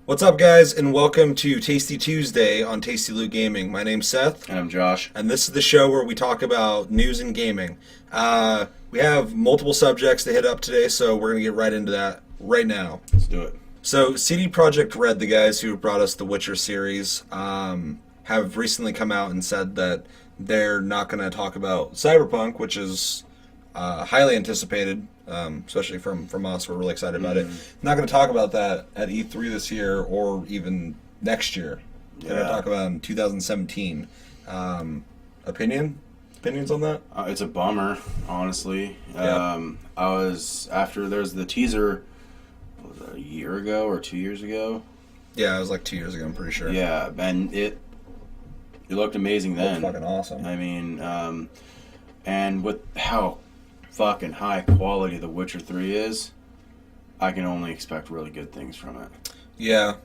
What's up, guys, and welcome to Tasty Tuesday on Tasty Loot Gaming. My name's Seth. And I'm Josh. And this is the show where we talk about news and gaming. We have multiple subjects to hit up today, so we're going to get right into that right now. Let's do it. So, CD Projekt Red, the guys who brought us the Witcher series, have recently come out and said that they're not going to talk about Cyberpunk, which is highly anticipated, especially from us. We're really excited about it. Not going to talk about that at E3 this year or even next year. They're going to talk about it in 2017. Opinions on that? It's a bummer, honestly. Yeah. There's the teaser, what was it, a year ago or 2 years ago? Yeah, it was like 2 years ago, I'm pretty sure. Yeah, and it looked amazing then. It looked fucking awesome. I mean, and with how fucking high quality The Witcher 3 is, I can only expect really good things from it. Yeah.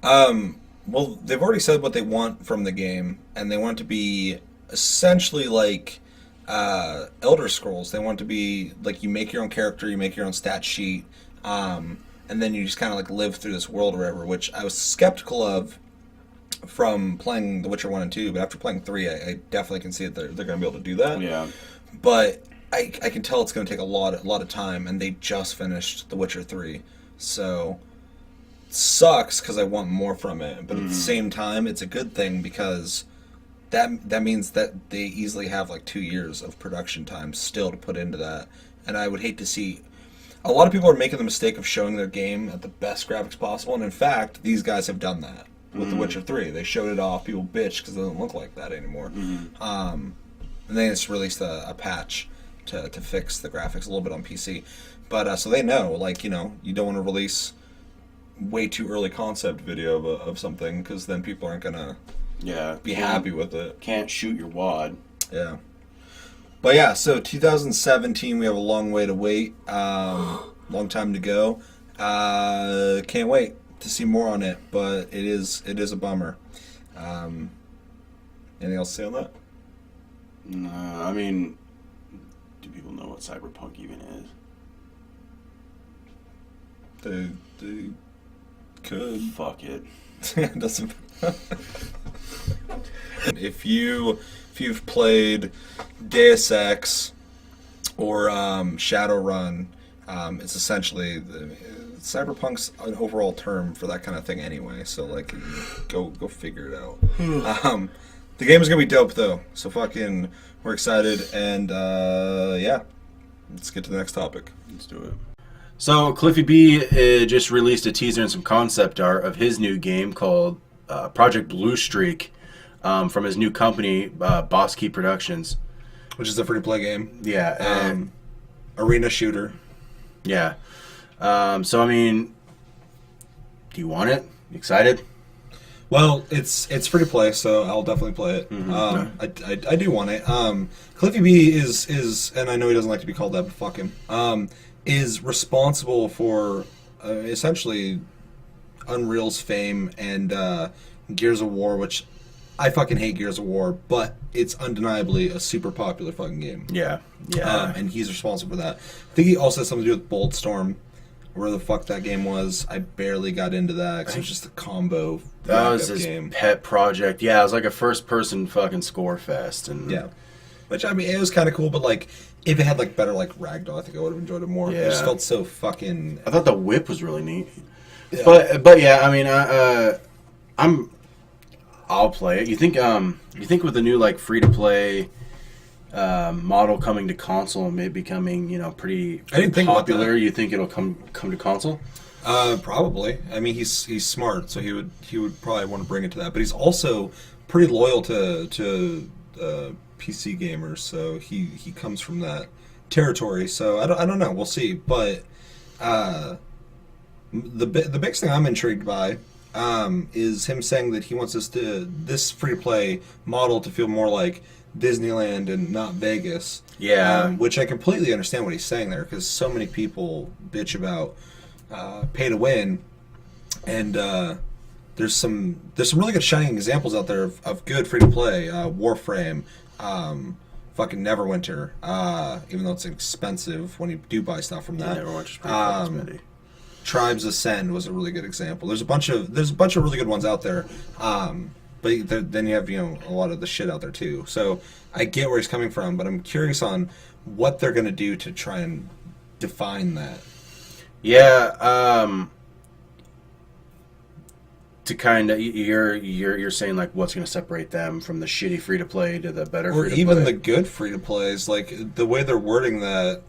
Well, they've already said what they want from the game, and they want it to be essentially like Elder Scrolls. They want it to be like you make your own character, you make your own stat sheet, and then you just kind of like live through this world or whatever, which I was skeptical of from playing The Witcher 1 and 2, but after playing 3, I definitely can see that they're going to be able to do that. Yeah. But I can tell it's going to take a lot of time, and they just finished The Witcher 3, so it sucks because I want more from it. But at the same time, it's a good thing because that means that they easily have like 2 years of production time still to put into that, and I would hate to see. A lot of people are making the mistake of showing their game at the best graphics possible, and in fact, these guys have done that with The Witcher 3. They showed it off, people bitch because it doesn't look like that anymore. And they just released a patch to fix the graphics a little bit on PC. But so they know, like, you don't want to release way too early concept video of something because then people aren't going to be happy with it. Can't shoot your wad. Yeah. But yeah, so 2017, we have a long way to wait. Long time to go. Can't wait to see more on it, but it is a bummer. Anything else to say on that? No, I mean, do people know what Cyberpunk even is? They could. Fuck it. It doesn't. If you've played Deus Ex or Shadowrun, it's essentially Cyberpunk's an overall term for that kind of thing anyway. So like, go figure it out. The game is gonna be dope though. So fucking, we're excited, and yeah, let's get to the next topic. Let's do it. So Cliffy B just released a teaser and some concept art of his new game called Project Blue Streak from his new company, Boss Key Productions, which is a free-to-play game. Yeah, arena shooter. Yeah. So I mean, do you want it? You excited? Well, it's free to play, so I'll definitely play it. I do want it. Cliffy B is, and I know he doesn't like to be called that, but fuck him. Is responsible for essentially Unreal's fame and Gears of War, which I fucking hate Gears of War, but it's undeniably a super popular fucking game. Yeah. And he's responsible for that. I think he also has something to do with Boltstorm. Where the fuck that game was, I barely got into that because it was just a combo. That was his pet project. Yeah, it was like a first-person fucking score fest, and yeah, which I mean, it was kind of cool. But like, if it had like better like Ragdoll, I think I would have enjoyed it more. Yeah. It just felt so fucking. I thought the whip was really neat. Yeah. But yeah, I mean, I'll play it. You think with the new like free-to-play model coming to console and maybe becoming pretty popular, you think it'll come to console? Probably. I mean, he's smart, so he would probably want to bring it to that. But he's also pretty loyal to PC gamers, so he comes from that territory. So I don't know. We'll see. But the biggest thing I'm intrigued by is him saying that he wants this free to play model to feel more like Disneyland and not Vegas. Yeah. Which I completely understand what he's saying there, because so many people bitch about pay to win, and there's some really good shining examples out there of good free to play. Warframe, fucking Neverwinter, even though it's expensive when you do buy stuff from that. Neverwinter's pretty fucking spendy. Tribes Ascend was a really good example. There's a bunch of really good ones out there. But then you have a lot of the shit out there too. So I get where he's coming from, but I'm curious on what they're going to do to try and define that. Yeah, to kind of you're saying like what's going to separate them from the shitty free to play to the better or free to even play? the good free to plays. Like the way they're wording that,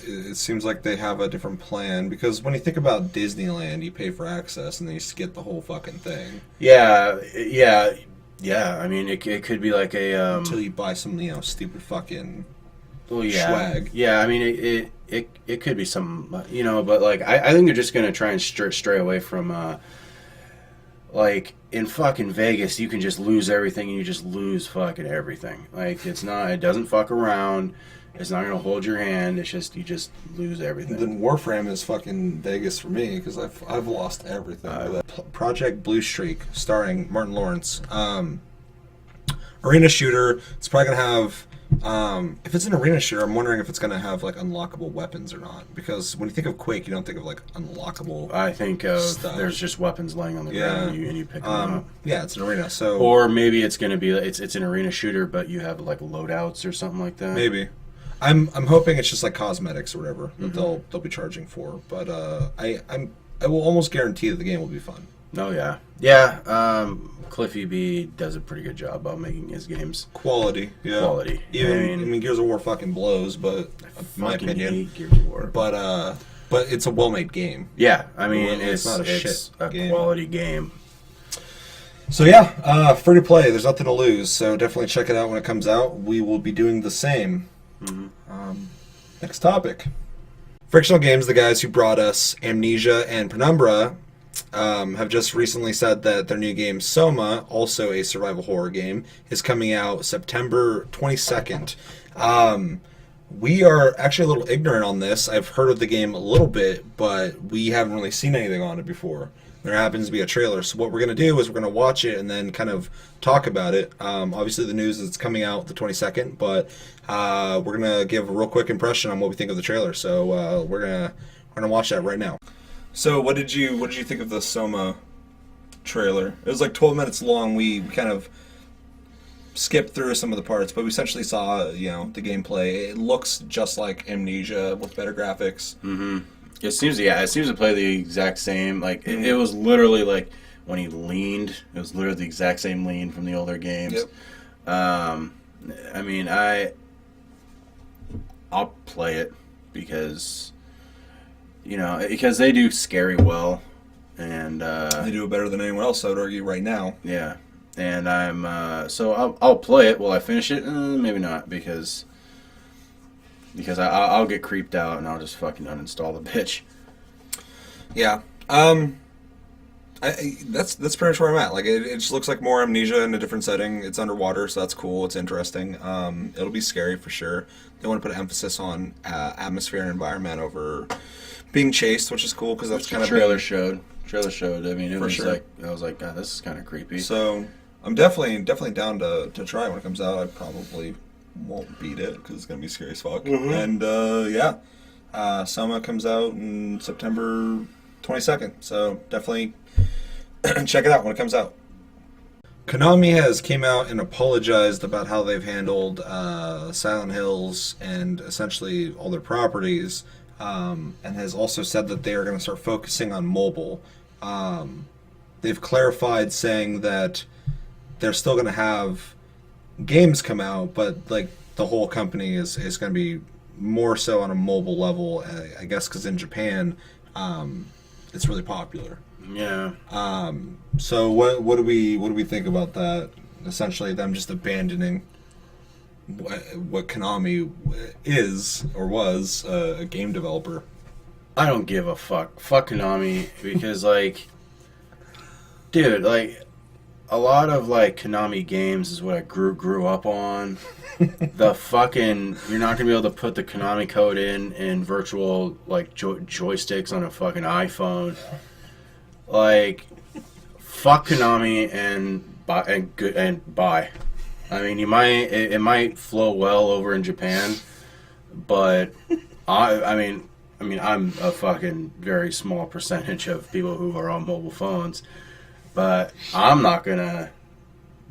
it seems like they have a different plan, because when you think about Disneyland, you pay for access and then you just get the whole fucking thing. Yeah. I mean, it could be like a until you buy some stupid fucking swag. Yeah, I mean it could be some but like I think they're just gonna try and stray away from like in fucking Vegas you can just lose everything and you just lose fucking everything. Like it doesn't fuck around. It's not gonna hold your hand. It's just you just lose everything. Then Warframe is fucking Vegas for me because I've lost everything. Project Blue Streak, starring Martin Lawrence. Arena shooter. It's probably gonna have. If it's an arena shooter, I'm wondering if it's gonna have like unlockable weapons or not. Because when you think of Quake, you don't think of like unlockable. I think of stuff. There's just weapons laying on the ground and you pick them up. Yeah, it's an arena. So or maybe it's gonna be it's an arena shooter, but you have like loadouts or something like that. Maybe. I'm hoping it's just like cosmetics or whatever that they'll be charging for. But I will almost guarantee that the game will be fun. Oh yeah. Cliffy B does a pretty good job about making his games quality. Even I mean Gears of War fucking blows, but in my opinion, hate Gears of War. But it's a well-made game. Yeah, I mean it's not a game. Quality game. So yeah, free to play. There's nothing to lose. So definitely check it out when it comes out. We will be doing the same. Next topic. Frictional Games, the guys who brought us Amnesia and Penumbra, have just recently said that their new game Soma, also a survival horror game, is coming out September 22nd. We are actually a little ignorant on this. I've heard of the game a little bit, but we haven't really seen anything on it before. There happens to be a trailer. So what we're going to do is we're going to watch it and then kind of talk about it. Obviously the news is it's coming out the 22nd, but we're going to give a real quick impression on what we think of the trailer. So we're going to watch that right now. So what did you think of the Soma trailer? It was like 12 minutes long. We kind of skipped through some of the parts, but we essentially saw the gameplay. It looks just like Amnesia with better graphics. Mm-hmm. It seems to play the exact same. Like it was literally like when he leaned. It was literally the exact same lean from the older games. Yep. I mean, I'll play it because because they do scary well, and they do it better than anyone else, I would argue, right now. Yeah, and so I'll play it. Will I finish it? Maybe not because I'll get creeped out and I'll just fucking uninstall the bitch. Yeah. That's pretty much where I'm at. Like it just looks like more Amnesia in a different setting. It's underwater, so that's cool. It's interesting. It'll be scary for sure. They want to put emphasis on atmosphere and environment over being chased, which is cool because that's kind of trailer showed. I mean, it was sure. like I was like, God, this is kind of creepy. So I'm definitely down to try when it comes out. I probably won't beat it because it's gonna be scary as fuck. And Soma comes out in September 22nd, so definitely check it out when it comes out. Konami has came out and apologized about how they've handled Silent Hills and essentially all their properties, and has also said that they are going to start focusing on mobile. They've clarified saying that they're still going to have games come out, but like the whole company is going to be more so on a mobile level, I guess, because in Japan it's really popular. Yeah. So what do we think about that? Essentially, them just abandoning what Konami is or was, a game developer. I don't give a fuck. Fuck Konami because like, dude, like. A lot of like Konami games is what I grew up on. The fucking you're not gonna be able to put the Konami code in virtual like joysticks on a fucking iPhone. Like, fuck Konami and buy. I mean, it might flow well over in Japan, but I mean mean, I'm a fucking very small percentage of people who are on mobile phones, but I'm not gonna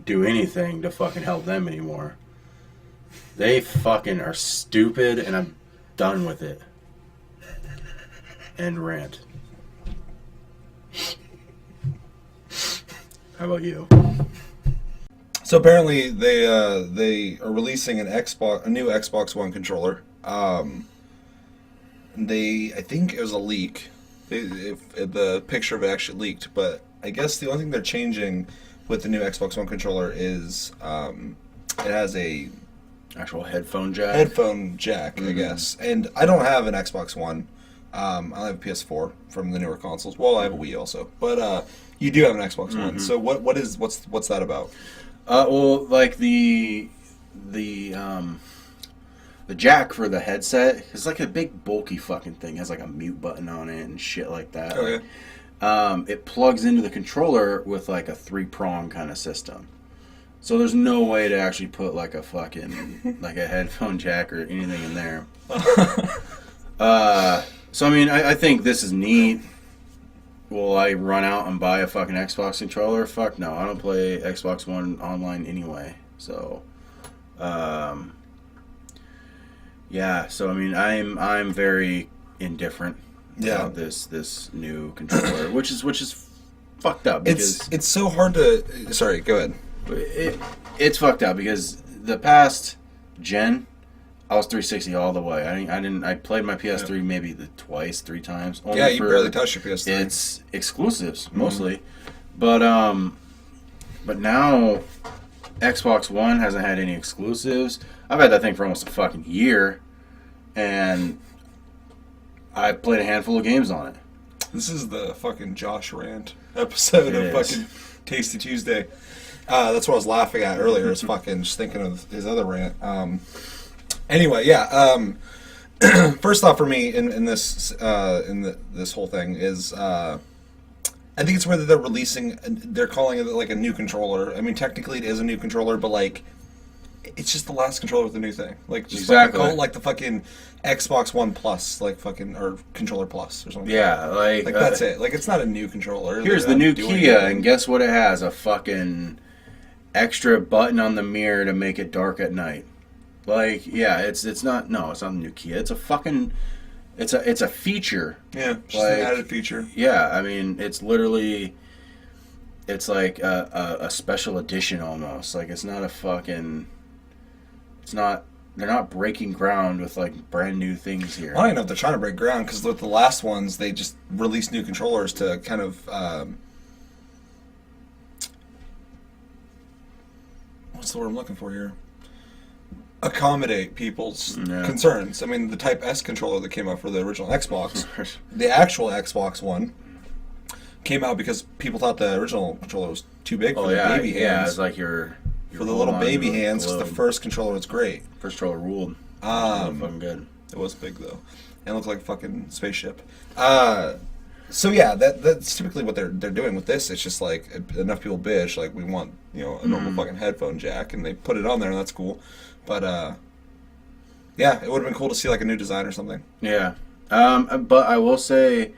do anything to fucking help them anymore. They fucking are stupid, and I'm done with it. End rant. How about you? So apparently they are releasing a new Xbox One controller. I think it was a leak. If the picture of it actually leaked, but I guess the only thing they're changing with the new Xbox One controller is it has a Actual headphone jack? I guess. And I don't have an Xbox One. I have a PS4 from the newer consoles. Well, I have a Wii also, but you do have an Xbox One. So what's that about? Well, like the jack for the headset is like a big bulky fucking thing. It has like a mute button on it and shit like that. Okay. It plugs into the controller with like a 3-prong kind of system. So there's no way to actually put like a fucking like a headphone jack or anything in there. So I mean, I think this is neat. Will I run out and buy a fucking Xbox controller? Fuck no. I don't play Xbox One online anyway. So, yeah. So I mean, I'm very indifferent about this new controller, which is fucked up because It's so hard to. Sorry, go ahead. It's fucked up because the past gen, I was 360 all the way. I played my PS3 maybe 3 times. You barely touched your PS3. It's exclusives mostly, but now Xbox One hasn't had any exclusives. I've had that thing for almost a fucking year, and I've played a handful of games on it. This is the fucking Josh rant episode of fucking Tasty Tuesday. That's what I was laughing at earlier. Is fucking just thinking of his other rant. Anyway, yeah. First off, for me, in this this whole thing is, I think it's whether they're releasing. They're calling it like a new controller. I mean, technically, it is a new controller, but like, it's just the last controller with a new thing. Like, just fucking call it like the fucking Xbox One Plus, like fucking or Controller Plus or something. Yeah, like that's it. Like, it's not a new controller. Here's the new Kia, and guess what? It has a fucking extra button on the mirror to make it dark at night. Like, yeah, it's not a new Kia. It's a fucking, it's a feature. Yeah, just an added feature. Yeah, I mean, it's literally, it's like a special edition almost. Like, it's not a fucking, they're not breaking ground with like brand new things here. I don't even know if they're trying to break ground because with the last ones, they just released new controllers to kind of, what's the word I'm looking for here? Accommodate people's concerns. I mean, the Type S controller that came out for the original Xbox, the actual Xbox One, came out because people thought the original controller was too big for the baby hands. Yeah, it's like your for the little baby hands, because the first controller was great. First controller ruled. Fucking good. It was big though, and it looked like a fucking spaceship. So yeah, that's typically what they're doing with this. It's just like enough people bitch, like we want a normal fucking headphone jack, and they put it on there, and that's cool. But yeah, it would have been cool to see like a new design or something. Yeah, but I will say,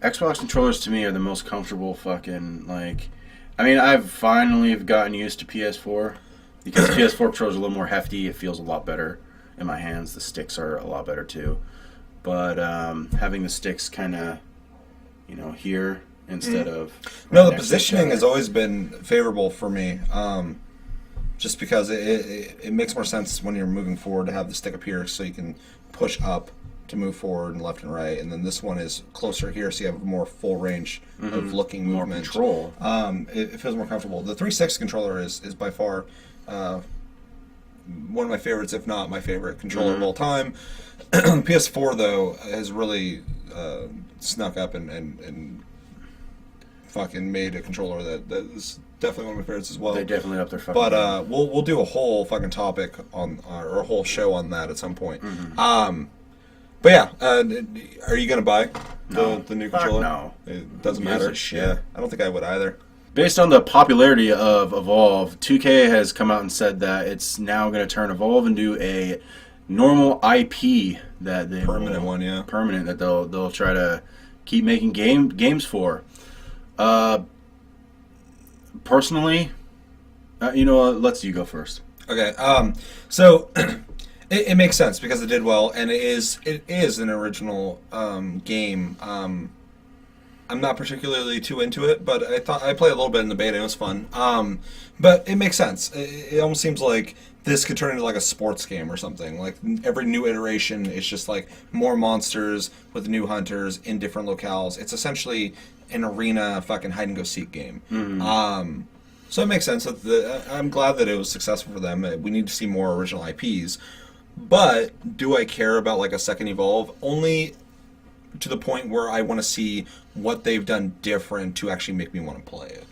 Xbox controllers to me are the most comfortable fucking like. I mean, I've finally gotten used to PS4 because PS4 controllers are a little more hefty. It feels a lot better in my hands. The sticks are a lot better too. But having the sticks kind of, here instead of no, the positioning has always been favorable for me. Just because it makes more sense when you're moving forward to have the stick up here so you can push up to move forward and left and right, and then this one is closer here so you have more full range of looking more movement. Control. It feels more comfortable. The 360 controller is by far one of my favorites, if not my favorite controller of all time. PS4 though has really snuck up and fucking made a controller that is definitely one of my favorites as well. They definitely up their fucking. But we'll do a whole fucking topic on or a whole show on that at some point. But yeah, are you gonna buy the new controller? No, it doesn't matter. Shit. Yeah, I don't think I would either. Based on the popularity of Evolve, 2K has come out and said that it's now going to turn Evolve into a normal IP that they permanent one, yeah, permanent that they'll try to keep making games for. Personally, you know what, let's you go first. Okay, so it makes sense because it did well, and it is an original game. I'm not particularly too into it, but I played a little bit in the beta. It was fun. But it makes sense. It almost seems like this could turn into like a sports game or something. Like every new iteration is just like more monsters with new hunters in different locales. It's essentially an arena fucking hide and go seek game. Mm-hmm. So it makes sense. I'm glad that it was successful for them. We need to see more original IPs. But do I care about like a second Evolve? Only to the point where I want to see what they've done different to actually make me want to play it.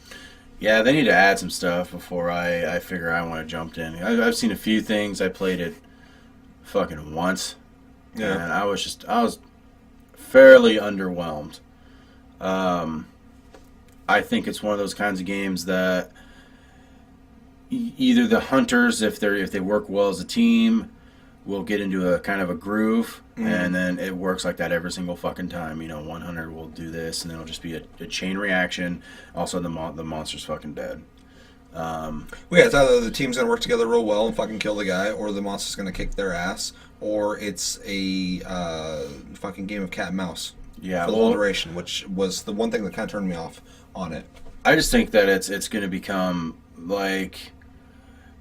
Yeah, they need to add some stuff before I figure I want to jump in. I've seen a few things. I played it fucking once. Yeah. And I was fairly underwhelmed. I think it's one of those kinds of games that either the hunters, if they work well as a team, will get into a kind of a groove, and then it works like that every single fucking time. You know, one hunter will do this, and it'll just be a chain reaction. Also, the monster's fucking dead. Well, yeah, it's either the team's gonna work together real well and fucking kill the guy, or the monster's gonna kick their ass, or it's a fucking game of cat and mouse. Yeah, for the whole duration, which was the one thing that kind of turned me off on it. I just think that it's going to become like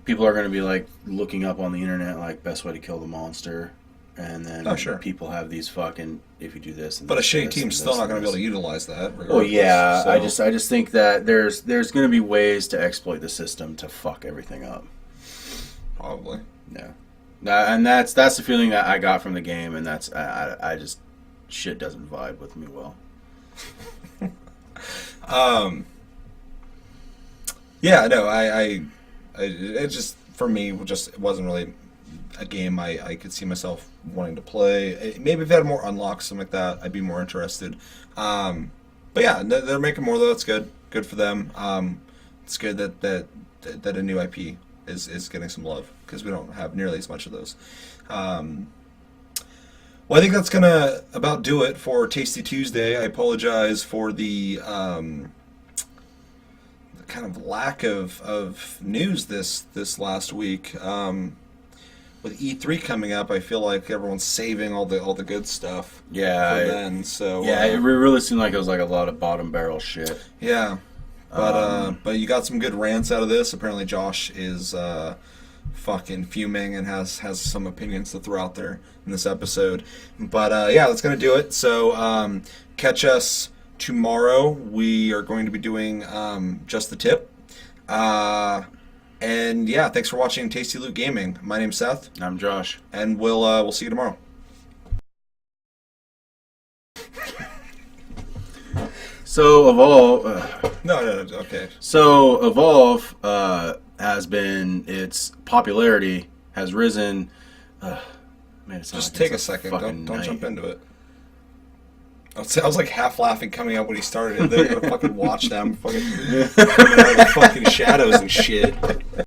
people are going to be like looking up on the internet like best way to kill the monster, and then people have these fucking if you do this. And but this, a shitty team's still not going to be able to utilize that. Oh yeah, so. I just think that there's going to be ways to exploit the system to fuck everything up. Probably. Yeah, and that's the feeling that I got from the game, and that's I just shit doesn't vibe with me well. Yeah, no, I it just for me it wasn't really a game I could see myself wanting to play. Maybe if it had more unlocks, something like that, I'd be more interested. But yeah, they're making more though. That's good. Good for them. It's good that a new IP is getting some love because we don't have nearly as much of those. Well, I think that's going to about do it for Tasty Tuesday. I apologize for the kind of lack of news this last week. With E3 coming up, I feel like everyone's saving all the good stuff for then. So yeah, it really seemed like it was like a lot of bottom barrel shit. Yeah, but you got some good rants out of this. Apparently, Josh is fucking fuming and has some opinions to throw out there in this episode. But yeah, that's gonna do it. So catch us tomorrow. We are going to be doing Just the Tip. And yeah, thanks for watching Tasty Loot Gaming. My name's Seth. I'm Josh. And we'll see you tomorrow. So Evolve. No, okay. So Evolve has been its popularity has risen. Man, just take a second. Don't jump into it. I was like half laughing coming out when he started. They're gonna fucking watch them fucking coming out of the fucking shadows and shit.